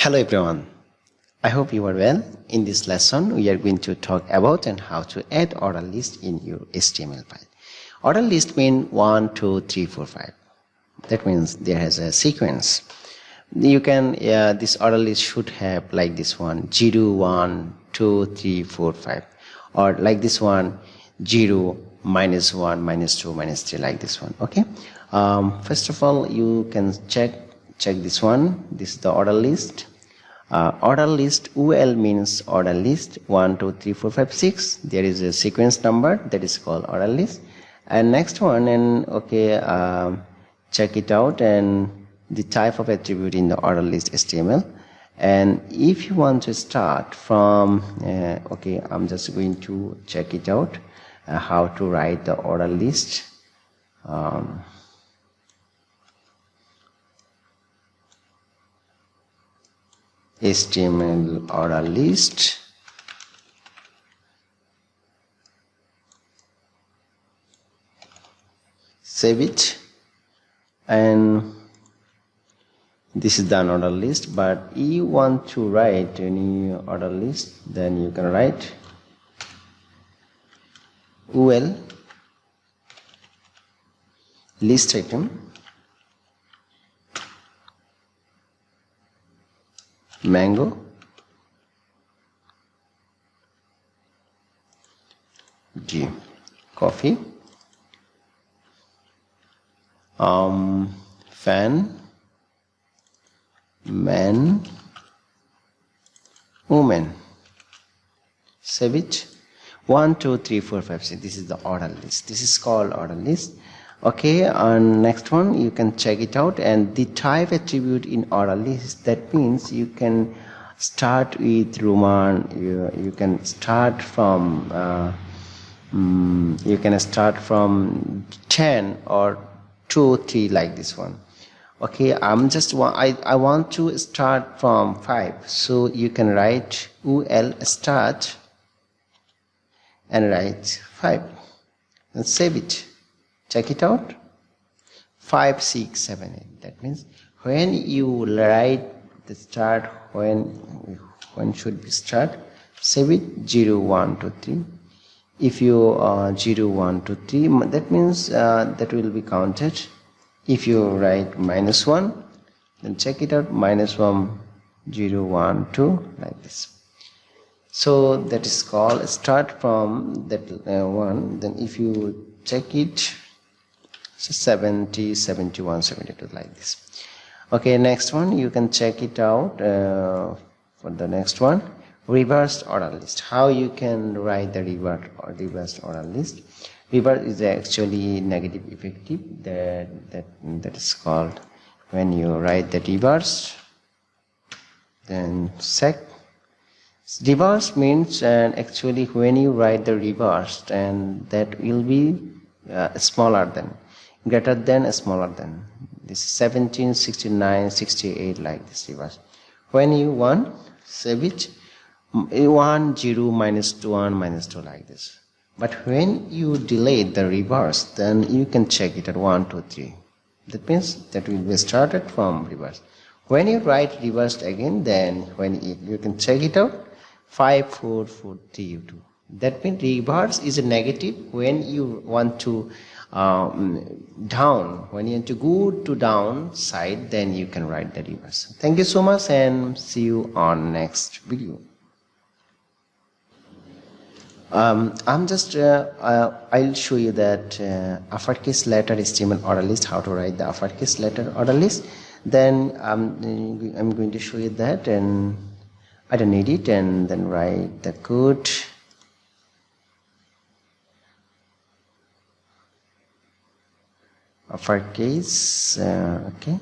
Hello everyone, I hope you are well. In this lesson, we are going to talk about and how to add order list in your HTML file. Order list means 1, 2, 3, 4, 5. That means there has a sequence. You can, this order list should have like this one, 0, 1, 2, 3, 4, 5. Or like this one, 0, minus 1, minus 2, minus 3, like this one. Okay. First of all, you can check this one. This is the order list. Order list UL means order list 1, 2, 3, 4, 5, 6. There is a sequence number that is called order list. And next one, and okay, check it out and the type of attribute in the order list HTML. And if you want to start from, okay, I'm just going to check it out, how to write the order list. HTML order list. Save it, and this is the order list. But you want to write any order list, then you can write UL list item mango G coffee fan man woman. Save it. 1, 2, 3, 4, 5, 6. This is the order list. This is called order list. Okay, and next one, you can check it out. And the type attribute in order list, that means you can start with Roman. You can start from 10 or 2, 3, like this one. Okay, I want to start from 5, so you can write UL start and write 5 and save it. Check it out. 5, 6, 7, 8. That means when you write the start, when should we start, save it 0, 1, 2, 3. If you 0, 1, 2, 3, that means that will be counted. If you write minus 1, then check it out, minus 1, 0, 1, 2, like this. So that is called start from that one. Then if you check it, so 70, 71, 72, like this. Okay, next one, you can check it out for the next one. Reversed order list. How you can write the reversed order list? Reverse is actually negative effective. That is called when you write the reverse. Then sec. Reverse means actually when you write the reversed, and that will be smaller than, greater than, smaller than. This is 17, 69, 68, like this reverse. When you want, save it. 1, 0, minus 2, 1, minus 2, like this. But when you delete the reverse, then you can check it at 1, 2, 3. That means that will be started from reverse. When you write reversed again, then you can check it out, 5, 4, 4, 3, 2. That means reverse is a negative when you want to down. When you want to go to down side, then you can write the reverse. Thank you so much, and see you on next video. I'll show you that uppercase letter HTML order list, how to write the uppercase letter order list. Then I'm going to show you that, and I don't need it, and then write the code. Uppercase, okay,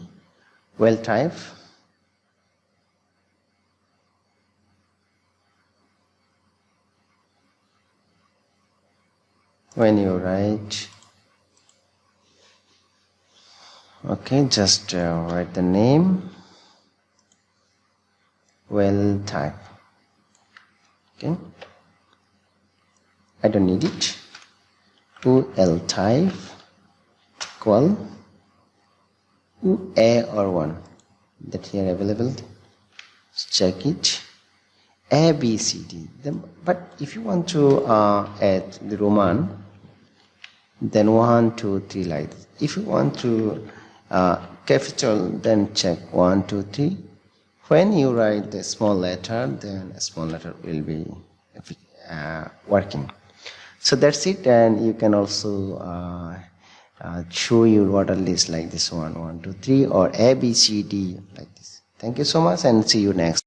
well type. When you write, okay, just write the name, well type. Okay, I don't need it. UL type equal A or 1, that here available. check it. A, B, C, D. Then, but if you want to add the Roman, then 1, 2, 3 like this. If you want to capital, then check 1, 2, 3. When you write the small letter, then a small letter will be working. So that's it, and you can also show your order list like this 1, 1, 2, 3, or A, B, C, D like this. Thank you so much, and see you next.